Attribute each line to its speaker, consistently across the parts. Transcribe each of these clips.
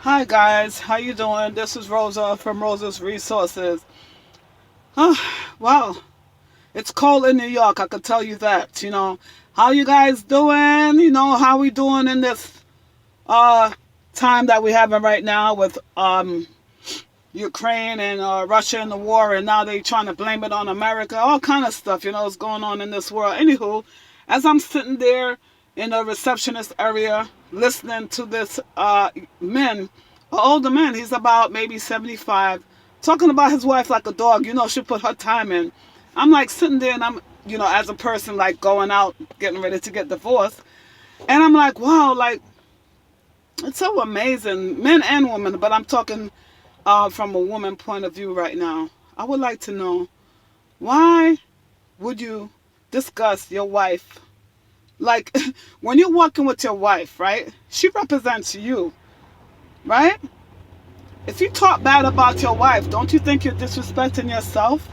Speaker 1: Hi guys, how you doing? This is Rosa from Rosa's Resources. Oh, wow, it's cold in New York. I could tell you that. How you guys doing? How we doing in this uh time that we having right now with Ukraine and Russia in the war, and now they trying to blame it on America. All kind of stuff, is going on in this world. Anywho, as I'm sitting there in the receptionist area listening to this man, an older man, he's about maybe 75, talking about his wife like a dog. She put her time in. I'm like sitting there, and I'm, as a person like going out, getting ready to get divorced, and I'm like, wow, like it's so amazing, men and women, but I'm talking from a woman point of view right now. I would like to know, why would you discuss your wife? Like, when you're walking with your wife, right? She represents you, right? If you talk bad about your wife, don't you think you're disrespecting yourself?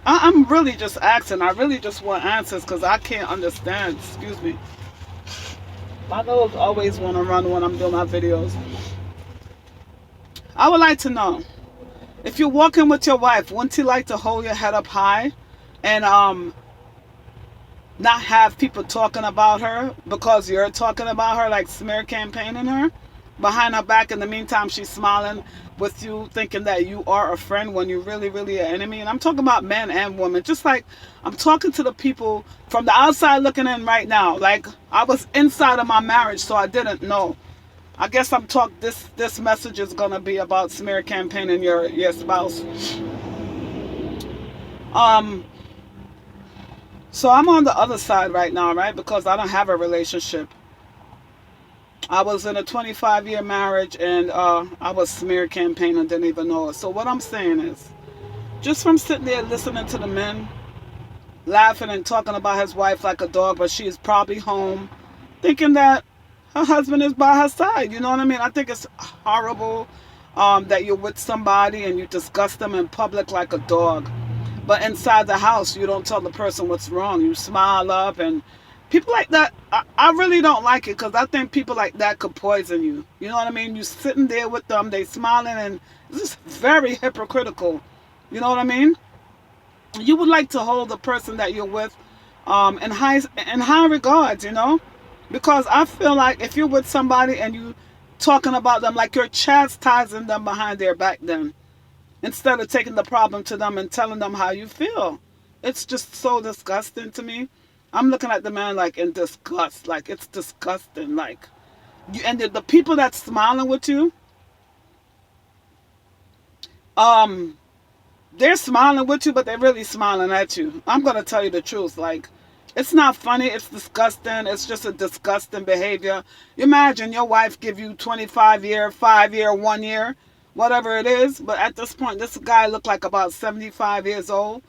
Speaker 1: I'm really just asking. I really just want answers because I can't understand. Excuse me. My nose always want to run when I'm doing my videos. I would like to know, if you're walking with your wife, wouldn't you like to hold your head up high and not have people talking about her because you're talking about her, like smear campaigning her behind her back? In the meantime, she's smiling with you, thinking that you are a friend when you really an enemy. And I'm talking about men and women. Just like I'm talking to the people from the outside looking in right now. Like, I was inside of my marriage, so I didn't know. I guess I'm talk. This message is gonna be about smear campaigning your spouse. Um, so I'm on the other side right now, right? Because I don't have a relationship. I was in a 25-year marriage, and I was smear campaigning, didn't even know it. So what I'm saying is, just from sitting there listening to the men laughing and talking about his wife like a dog, but she is probably home thinking that her husband is by her side. You know what I mean? I think it's horrible that you're with somebody and you discuss them in public like a dog. But inside the house, you don't tell the person what's wrong. You smile up, and people like that, I really don't like it, because I think people like that could poison you. You know what I mean? You sitting there with them, they smiling, and it's just very hypocritical. You know what I mean? You would like to hold the person that you're with in high regards, because I feel like if you're with somebody and you talking about them, like you're chastising them behind their back, then instead of taking the problem to them and telling them how you feel. It's just so disgusting to me. I'm looking at the man like in disgust. Like, it's disgusting. Like, and the people that's smiling with you, um, they're smiling with you, but they're really smiling at you. I'm gonna tell you the truth. Like, it's not funny. It's disgusting. It's just a disgusting behavior. Imagine your wife give you 25-year, 5-year, 1 year, whatever it is. But at this point, this guy looked like about 75 years old,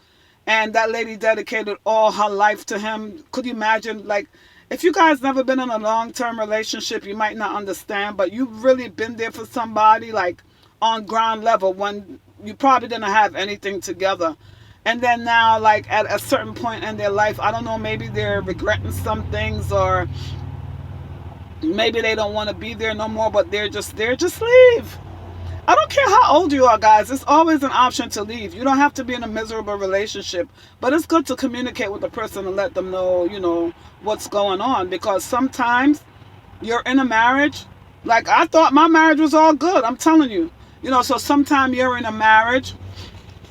Speaker 1: and that lady dedicated all her life to him. Could you imagine? Like, if you guys never been in a long-term relationship, you might not understand, but you've really been there for somebody, like on ground level, when you probably didn't have anything together. And then now, like at a certain point in their life, I don't know, maybe they're regretting some things, or maybe they don't want to be there no more, but they're just there. Just leave. I don't care how old you are, guys. It's always an option to leave. You don't have to be in a miserable relationship, but it's good to communicate with the person and let them know, what's going on. Because sometimes you're in a marriage. Like, I thought my marriage was all good. I'm telling you. So sometimes you're in a marriage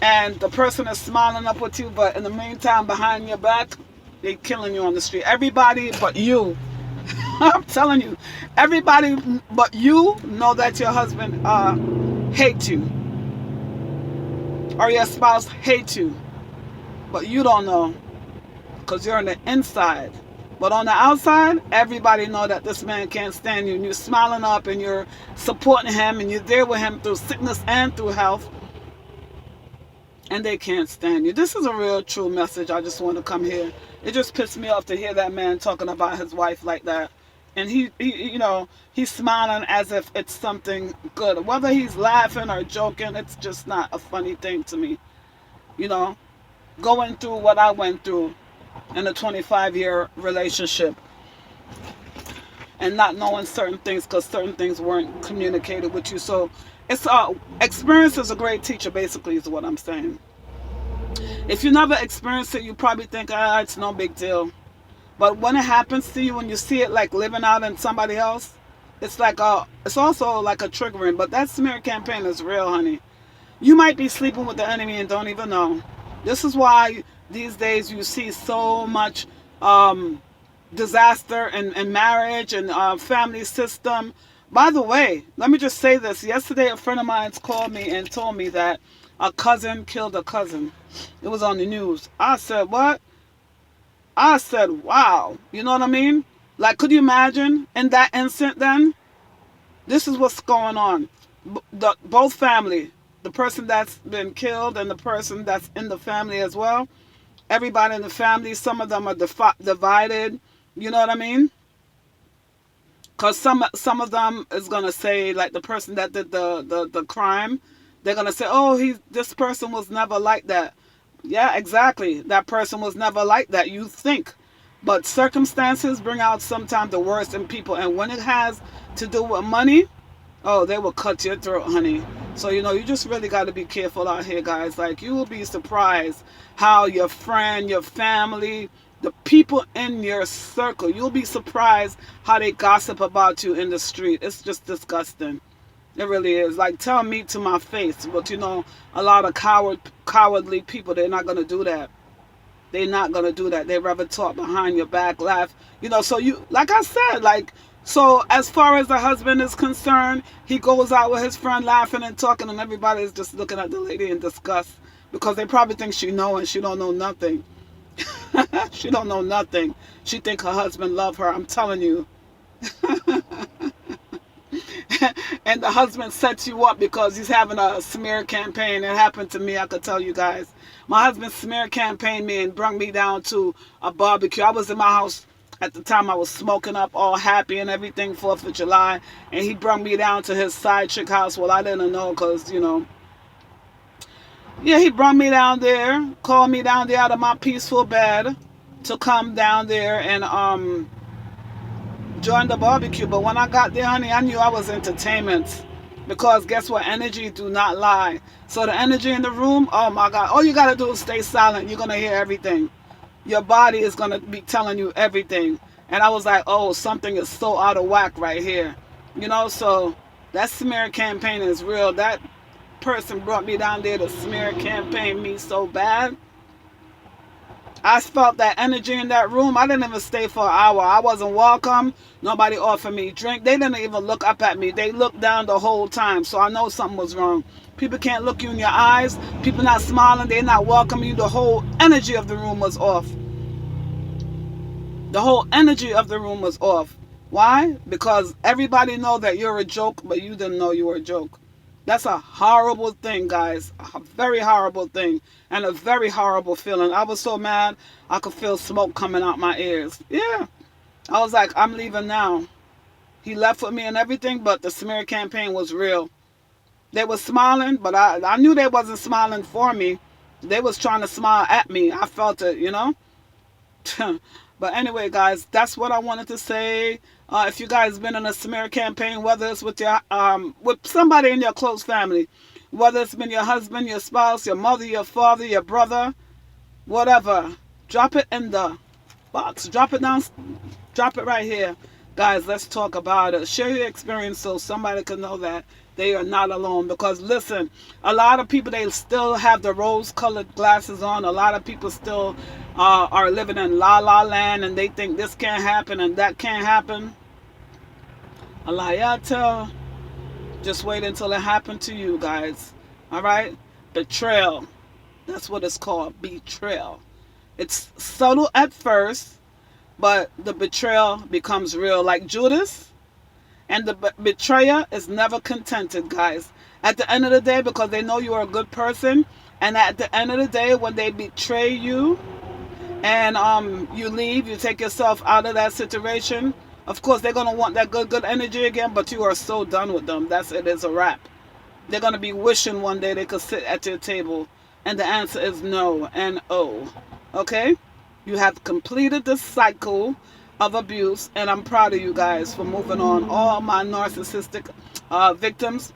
Speaker 1: and the person is smiling up with you, but in the meantime, behind your back, they're killing you on the street. Everybody but you. I'm telling you, everybody but you know that your husband hates you, or your spouse hates you, but you don't know, because you're on the inside. But on the outside, everybody know that this man can't stand you, and you're smiling up, and you're supporting him, and you're there with him through sickness and through health, and they can't stand you. This is a real true message. I just want to come here. It just pissed me off to hear that man talking about his wife like that. And he's smiling as if it's something good. Whether he's laughing or joking, it's just not a funny thing to me. You know, Going through what I went through in a 25-year relationship. and not knowing certain things because certain things weren't communicated with you. So it's experience is a great teacher, basically, is what I'm saying. If you never experienced it, you probably think, ah, it's no big deal. But when it happens to you, when you see it like living out in somebody else, it's like it's also like a triggering. But that smear campaign is real, honey. You might be sleeping with the enemy and don't even know. This is why these days you see so much disaster in marriage and family system. By the way, let me just say this. Yesterday, a friend of mine called me and told me that a cousin killed a cousin. It was on the news. I said, what? I said, wow. You know what I mean? Like, could you imagine in that instant then? This is what's going on. Both family, the person that's been killed and the person that's in the family as well. Everybody in the family, some of them are divided. You know what I mean? Because some of them is going to say, like the person that did the crime, they're going to say, oh, this person was never like that. Yeah, exactly. That person was never like that, you think. But circumstances bring out sometimes the worst in people. And when it has to do with money, oh, they will cut your throat, honey. So, you just really got to be careful out here, guys. Like, you will be surprised how your friend, your family, the people in your circle, you'll be surprised how they gossip about you in the street. It's just disgusting. It really is. Like, tell me to my face. But, a lot of cowardly people, they're not going to do that. They're not going to do that. They rather talk behind your back, laugh. So like I said, so as far as the husband is concerned, he goes out with his friend laughing and talking, and everybody is just looking at the lady in disgust because they probably think she know and she don't know nothing. She don't know nothing. She think her husband love her. I'm telling you. And the husband sets you up because he's having a smear campaign. It happened to me, I could tell you guys. My husband smear campaigned me and brought me down to a barbecue. I was in my house at the time. I was smoking up, all happy and everything, 4th of July. And he brought me down to his side chick house. Well, I didn't know because, Yeah, he brought me down there, called me down there out of my peaceful bed to come down there and join the barbecue. But when I got there, honey, I knew I was entertainment. Because guess what? Energy do not lie. So the energy in the room, oh my God. All you got to do is stay silent. You're going to hear everything. Your body is going to be telling you everything. And I was like, oh, something is so out of whack right here. So that smear campaign is real. That person brought me down there to smear campaign me so bad. I felt that energy in that room. I didn't even stay for an hour. I wasn't welcome. Nobody offered me drink. They didn't even look up at me. They looked down the whole time. So I know something was wrong. People can't look you in your eyes. People not smiling. They're not welcoming you. The whole energy of the room was off. The whole energy of the room was off. Why? Because everybody know that you're a joke, but you didn't know you were a joke. That's a horrible thing, guys. A very horrible thing. And a very horrible feeling. I was so mad, I could feel smoke coming out my ears. Yeah. I was like, I'm leaving now. He left with me and everything, but the smear campaign was real. They were smiling, but I knew they wasn't smiling for me. They was trying to smile at me. I felt it, But anyway, guys, that's what I wanted to say. If you guys been in a smear campaign, whether it's with your with somebody in your close family, whether it's been your husband, your spouse, your mother, your father, your brother, whatever, drop it in the box. Drop it down. Drop it right here. Guys, let's talk about it. Share your experience so somebody can know that they are not alone. Because listen, a lot of people, they still have the rose-colored glasses on. A lot of people still are living in la-la land, and they think this can't happen and that can't happen. Alayata, just wait until it happened to you, guys. All right? Betrayal. That's what it's called. Betrayal. It's subtle at first, but the betrayal becomes real. Like Judas, and the betrayer is never contented, guys. At the end of the day, because they know you are a good person, and at the end of the day, when they betray you and you leave, you take yourself out of that situation, of course, they're going to want that good energy again, but you are so done with them. That's it. It's a wrap. They're going to be wishing one day they could sit at your table, and the answer is no, N-O. Okay? You have completed the cycle of abuse, and I'm proud of you guys for moving on. All my narcissistic victims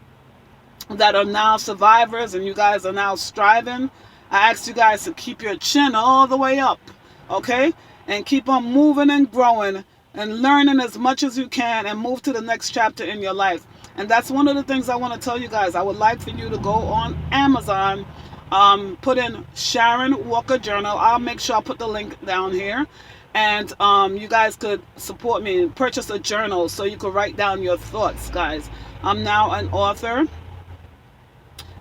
Speaker 1: that are now survivors, and you guys are now striving. I ask you guys to keep your chin all the way up, okay? And keep on moving and growing and learning as much as you can and move to the next chapter in your life. And that's one of the things I want to tell you guys. I would like for you to go on Amazon, put in Sharon Walker Journal. I'll make sure I put the link down here. And you guys could support me and purchase a journal so you could write down your thoughts, guys. I'm now an author.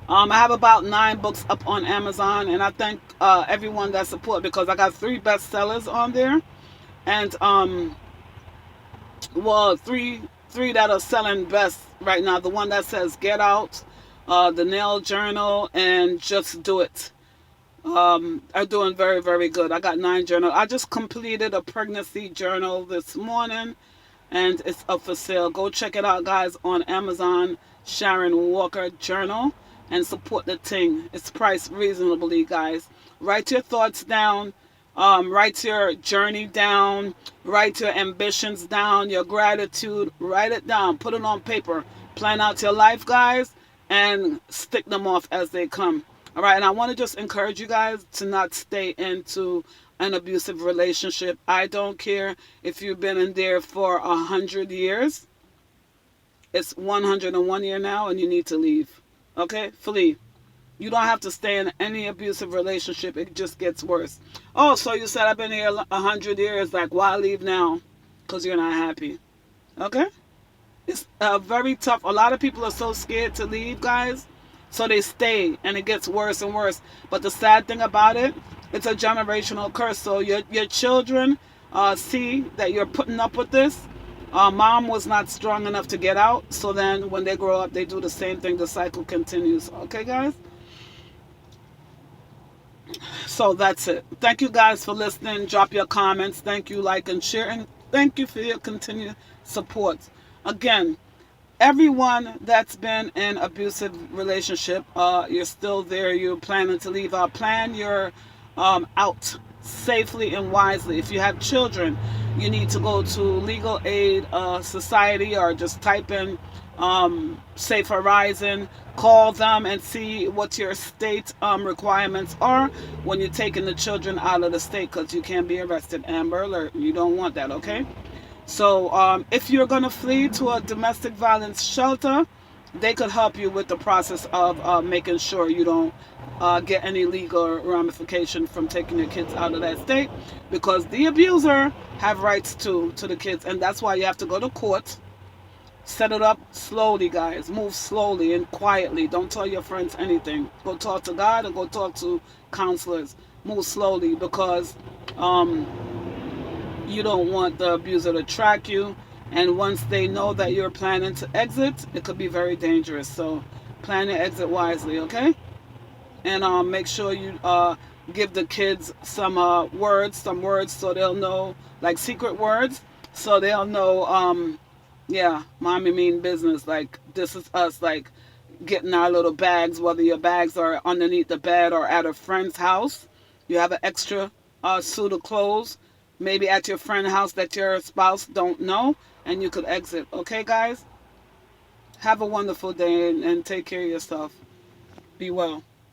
Speaker 1: I have about 9 books up on Amazon, and I thank everyone that support, because I got 3 bestsellers on there, and well, three that are selling best right now. The one that says Get Out, the Nail Journal, and Just Do It are doing very, very good. I got 9 journals. I just completed a pregnancy journal this morning, and it's up for sale. Go check it out, guys, on Amazon, Sharon Walker Journal, and support the thing. It's priced reasonably, guys. Write your thoughts down. Write your journey down. Write your ambitions down, your gratitude. Write it down. Put it on paper. Plan out your life, guys, and stick them off as they come. All right, and I want to just encourage you guys to not stay into an abusive relationship. I don't care if you've been in there for 100 years. It's 101 year now, and you need to leave. Okay? Flee. You don't have to stay in any abusive relationship. It just gets worse. Oh, so you said I've been here 100 years. Like, why leave now? Because you're not happy. Okay? It's very tough. A lot of people are so scared to leave, guys. So they stay, and it gets worse and worse. But the sad thing about it, it's a generational curse. So your children see that you're putting up with this. Mom was not strong enough to get out. So then when they grow up, they do the same thing. The cycle continues. Okay, guys? So that's it. Thank you guys for listening. Drop your comments. Thank you, like and share. And thank you for your continued support. Again, everyone that's been in abusive relationship, you're still there, you're planning to leave out, plan your out safely and wisely. If you have children, you need to go to Legal Aid Society, or just type in Safe Horizon, call them and see what your state requirements are when you're taking the children out of the state, because you can be arrested. Amber Alert. You don't want that, okay? So if you're going to flee to a domestic violence shelter, they could help you with the process of making sure you don't get any legal ramification from taking your kids out of that state, because the abuser have rights to the kids, and that's why you have to go to court. Set it up slowly, guys. Move slowly and quietly. Don't tell your friends anything. Go talk to God, and go talk to counselors. Move slowly, because you don't want the abuser to track you, and once they know that you're planning to exit, it could be very dangerous. So plan your exit wisely, okay? And make sure you give the kids some words so they'll know, like secret words, so they'll know, yeah, mommy mean business, like this is us, like getting our little bags, whether your bags are underneath the bed or at a friend's house. You have an extra suit of clothes, maybe at your friend's house that your spouse don't know, and you could exit. Okay, guys? Have a wonderful day, and take care of yourself. Be well.